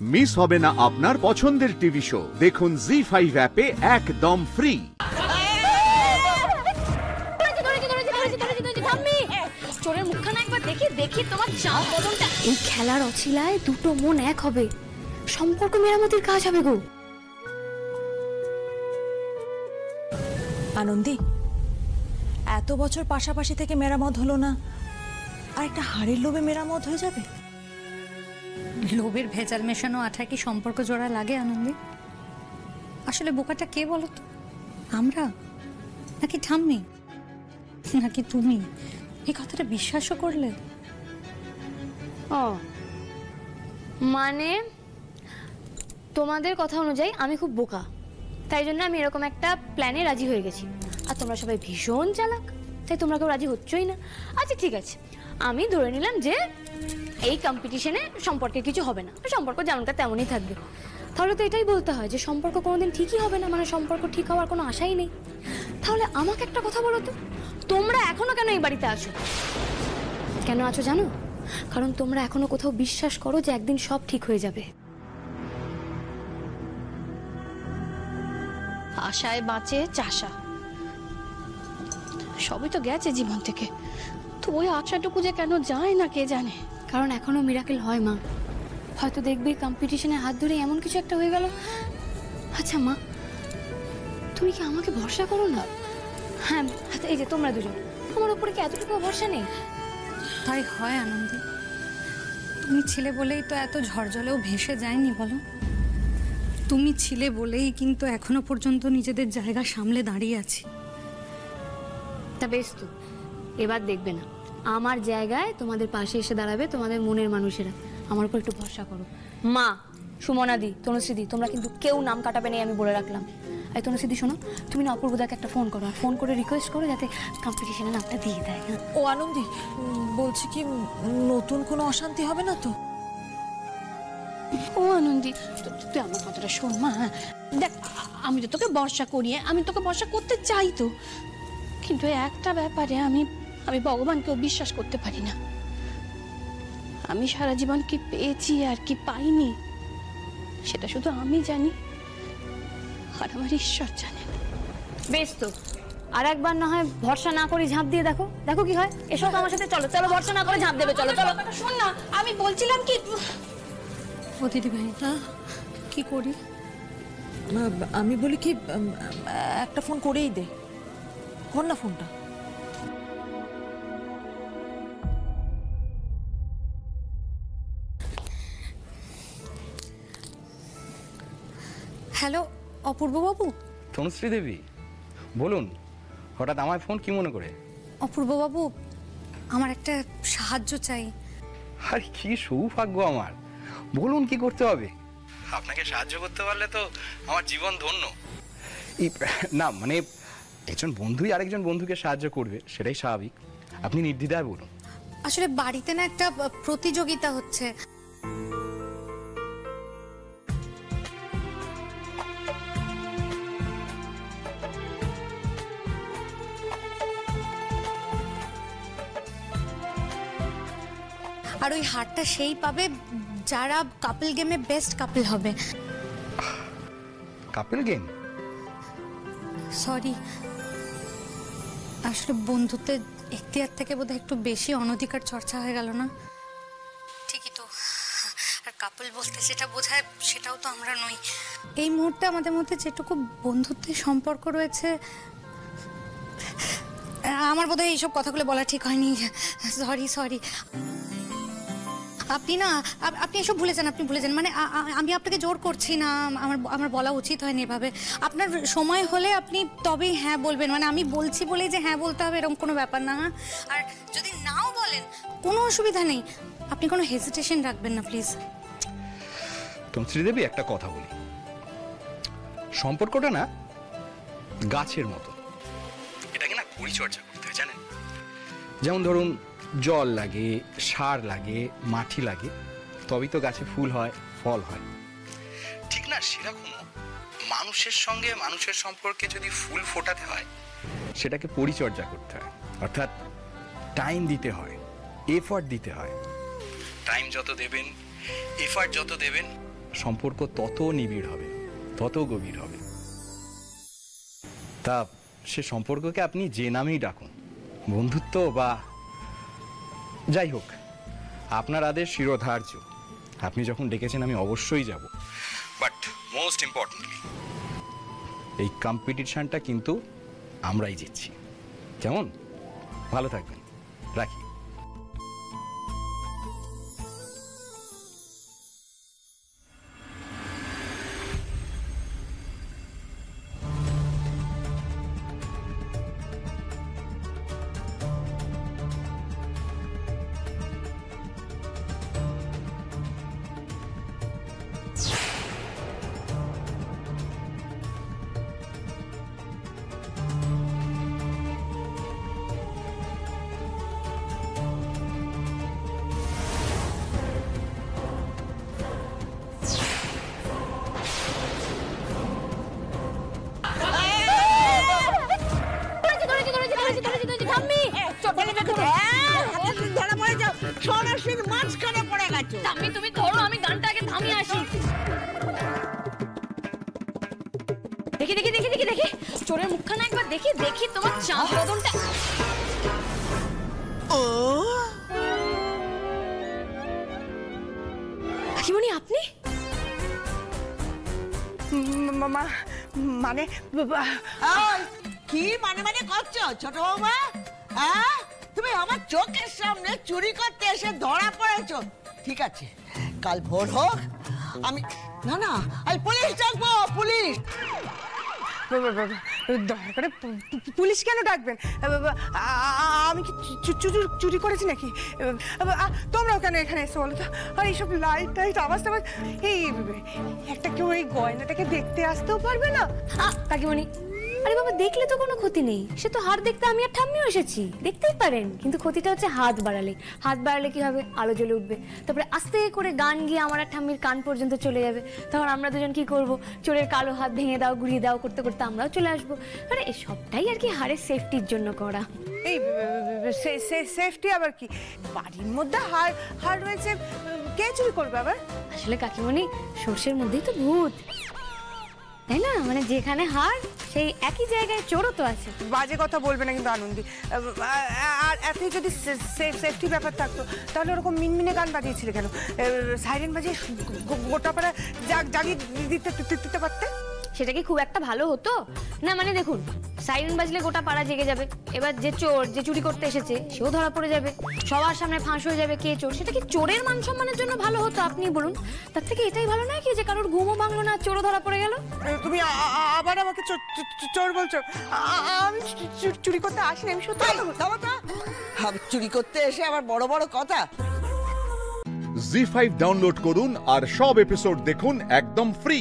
Miss হবে না আপনার পছন্দের টিভি শো, দেখুন জি5 অ্যাপে একদম ফ্রি। চোরের মুখখানা একবার দেখি তোমার চাল বদলটা। এই খেলার অছিলায় দুটো মন এক হবে, সম্পর্ক মেরামতির কাজ হবে গো। আনন্দী, এত বছর পাশাপাশি থেকে মেরামত হলো না, আর একটা হাড়ের লোভে মেরামত হয়ে যাবে? লোভের ভেজাল মেশানো আঠা কি সম্পর্ক জোড়া লাগে আনন্দী? আসলে বোকাটা কে বলো তো, আমরা নাকি ঠাম্মি নাকি তুমি? এই কথাটা বিশ্বাসও করলে? ও মানে তোমাদের কথা অনুযায়ী আমি খুব বোকা, তাই জন্য আমি এরকম একটা প্ল্যানে রাজি হয়ে গেছি। আর তোমরা সবাই ভীষণ চালাক, তাই তোমরা কেউ রাজি হচ্ছই না। আচ্ছা ঠিক আছে, আমি ধরে নিলাম যে এই কম্পিটিশনে সম্পর্কে কিছু হবে না, সম্পর্ক যেমনটা তেমনই থাকবে। তাহলে তো এটাই বলতে হয় যে সম্পর্ক কোনোদিন ঠিকই হবে না, মানে সম্পর্ক ঠিক হওয়ার কোনো আশাই নেই। তাহলে আমাকে একটা কথা বলো তো, তোমরা এখনো কেন এই বাড়িতে আছো? কেন আছো জানো? কারণ তোমরা এখনো কোথাও বিশ্বাস করো যে একদিন সব ঠিক হয়ে যাবে। আশায় বাঁচে চাষা, সবই তো গেছে জীবন থেকে, তো ওই আশাটুকু যে কেন যায় না কে জানে। কারণ এখনো মিরাকেল হয় মা, হয়তো দেখবি কম্পিটিশনে হাত ধরে এমন কিছু একটা হয়ে গেল। আচ্ছা মা, তুমি কি আমাকে ভরসা করো না? হ্যাঁ, এই যে তোমরা দুজন, আমার উপরে কি এতটুকু ভরসা নেই? তাই হয় আনন্দী, তুমি ছিলে বলেই তো এত ঝড়জলেও ভেসে যায়নি বলো। তুমি ছিলে বলেই কিন্তু এখনো পর্যন্ত নিজেদের জায়গা সামলে দাঁড়িয়ে আছি। তা বেশ, তো এবার দেখবে না আমার জায়গায় তোমাদের পাশে এসে দাঁড়াবে তোমাদের মনের মানুষেরা। আমার উপর একটু ভরসা করো। মা, সুমনাদি, তনুশ্রীদি, তোমরা কিন্তু কেউ নাম কাটাবে না, আমি বলে রাখলাম। এই তনুশ্রীদি শোনো, তুমি না অপূর্বদাকে একটা ফোন করো, আর ফোন করে রিকোয়েস্ট করো যাতে কম্পিটিশনে নামটা দিয়ে দেয়। ও আনন্দী, বলছি কি নতুন কোনো অশান্তি হবে না তো? ও আনন্দী, তুই আমার কথাটা শোন মা। দেখ, আমি তো তোকে ভরসা করি, আমি তোকে ভরসা করতে চাই তো, কিন্তু একটা ব্যাপারে আমি ভগবানকেও বিশ্বাস করতে পারি না। আমি সারা জীবন কি পেয়েছি আর কি পাইনি সেটা শুধু আমি জানি, আর আমার ঈশ্বর জানেন। বেশ, তো আর একবার না হয় ভরসা না করে ঝাঁপ দিয়ে দেখো, দেখো কি হয়। এসব তো আমার সাথে, চলো চলো, ভরসা না করে ঝাঁপ দেবে, চলো চলো। শোন না, আমি বলছিলাম কি, ও দিদি ভাই, কি করি? আমি বলি কি, একটা ফোন করেই দে, কর না ফোনটা। হ্যালো অপূর্ববাবু। তনুশ্রী দেবী বলুন, হঠাৎ আমায় ফোন কি মনে করে? অপূর্ববাবু, আমার একটা সাহায্য চাই। আরে কি সৌভাগ্য আমার, বলুন কি করতে হবে। আপনাকে সাহায্য করতে পারলে তো আমার জীবন ধন্য। না মানে একজন বন্ধুই আরেকজন বন্ধুকে সাহায্য করবে, সেটাই স্বাভাবিক। আপনি নির্দ্বিধায় বলুন। আসলে বাড়িতে না একটা প্রতিযোগিতা হচ্ছে। আর ওই হারটা সেই পাবে যারা কাপল গেমে বেস্ট কাপল হবে। কাপল গেম? সরি, আসলে বন্ধুত্বের এখতিয়ার থেকে বোধহয় একটু বেশি অনধিকার চর্চা হয়ে গেল না? ঠিকই তো, আর কাপল বলতে যেটা বোঝায় সেটাও তো আমরা নই। এই মুহূর্তে আমাদের মধ্যে যেটুকু বন্ধুত্বের সম্পর্ক রয়েছে, আমার বোধহয় এইসব কথাগুলো বলা ঠিক হয়নি। সরি। আপনি এসব ভুলে যান, মানে আমি আপনাকে জোর করছি না, আমার বলা উচিত হয়নি এভাবে। আপনার সময় হলে আপনি তবেই হ্যাঁ বলবেন, মানে আমি বলছি বলেই যে হ্যাঁ বলতে হবে এরকম কোনো ব্যাপার না। আর যদি নাও বলেন কোনো অসুবিধা নেই, আপনি কোনো হেজিটেশন রাখবেন না প্লিজ। তনুশ্রী দেবী, একটা কথা বলি, সম্পর্কটা না গাছের মতো, এটাকে না পরিচর্যা করতে হয় জানেন। যেমন ধরুন জল লাগে, সার লাগে, মাটি লাগে, তবেই তো গাছে ফুল হয়, ফল হয়। ঠিক না সেরকম মানুষের সঙ্গে মানুষের সম্পর্কে যদি ফুল ফোটাতে হয়, সেটাকে পরিচর্যা করতে হয়, অর্থাৎ টাইম দিতে হয়, এফর্ট দিতে হয়। টাইম যত দেবেন, এফর্ট যত দেবেন, সম্পর্ক তত নিবিড় হবে, তত গভীর হবে। তা সে সম্পর্ককে আপনি যে নামেই ডাকুন, বন্ধুত্ব বা যাই হোক, আপনার আদেশ শিরোধার্য। আপনি যখন ডেকেছেন আমি অবশ্যই যাব। বাট মোস্ট ইম্পর্টেন্টলি এই কম্পিটিশনটা কিন্তু আমরাই জিতছি। কেমন? ভালো থাকবেন, রাখি। তুমি ধরো, আমি গানটা আগে থামিয়ে আসি। দেখি দেখি দেখি দেখি দেখি চোরের মুখখানা একবার দেখি দেখি তোমার চাঁদ বদনটা। কাকিমণি আপনি? মানে কি মানে মানে করছো ছোট বৌমা? তুমি আমার চোখের সামনে চুরি করতে এসে ধরা পড়েছো। ঠিক আছে, কাল ভোর হোক, আমি না না আমি পুলিশ ডাকবো। পুলিশ? দয়া করে পুলিশ কেন ডাকবেন? আমি কি চুরি করেছি নাকি? তোমরাও কেন এখানে এসে বলো তো? আর এইসব লাইট টাইট আওয়াজ টাওয়াজ, এই একটা কেউ এই গয়নাটাকে দেখতে আসতেও পারবে না? কাকিমণি আরে বাবা, দেখলে তো কোনো ক্ষতি নেই। সে তো হার দেখতে আমি আর ঠাম্মিও এসেছি, দেখতেই পারেন। কিন্তু ক্ষতিটা হচ্ছে হাত বাড়ালে। হাত বাড়ালে কি হবে? আলো জ্বলে উঠবে, তারপরে আস্তে করে গান গিয়ে আমার আর ঠাম্মির কান পর্যন্ত চলে যাবে। তখন আমরা দুজন কি করব? চোরের কালো হাত ভেঙে দাও, ঘুরিয়ে দাও করতে করতে আমরাও চলে আসবো। মানে এই সবটাই আর কি হারের সেফটির জন্য করা। এই সেফটি আবার কি? বাড়ির মধ্যে হার রয়েছে, কে চুরি করবে আবার? আসলে কাকিমণি, সর্ষের মধ্যেই তো ভূত, তাই না? মানে যেখানে হার সেই একই জায়গায় চোরও তো আছে। বাজে কথা বলবে না কিন্তু আনন্দি। আর এতই যদি সেফটি ব্যাপার থাকতো তাহলে ওরকম মিনমিনে গান বাজিয়েছিলে কেন? সাইরেন বাজিয়ে গোটা পাড়া জাগিয়ে দিতে পারতে। সেটা কি খুব একটা ভালো হতো না? মানে দেখুন, সাইরেন বাজলে গোটা পাড়া জেগে যাবে, এবার যে চোর, যে চুরি করতে এসেছে সেও ধরা পড়ে যাবে, সবার সামনে ফাঁস হয়ে যাবে কে চোর। সেটা কি চোরের মান সম্মানের জন্য ভালো হতো? আপনি বলুন। তার থেকে এটাই ভালো নয় কি যে কারোর ঘুমও ভাঙলো না, চোরও ধরা পড়ে গেল? তুমি আবার আমাকে চোর বলছো? আমি চুরি করতে আসিনি, আমি সত্যি চুরি করতে এসে আবার বড় বড় কথা। জি5 ডাউনলোড করুন আর সব এপিসোড দেখুন একদম ফ্রি।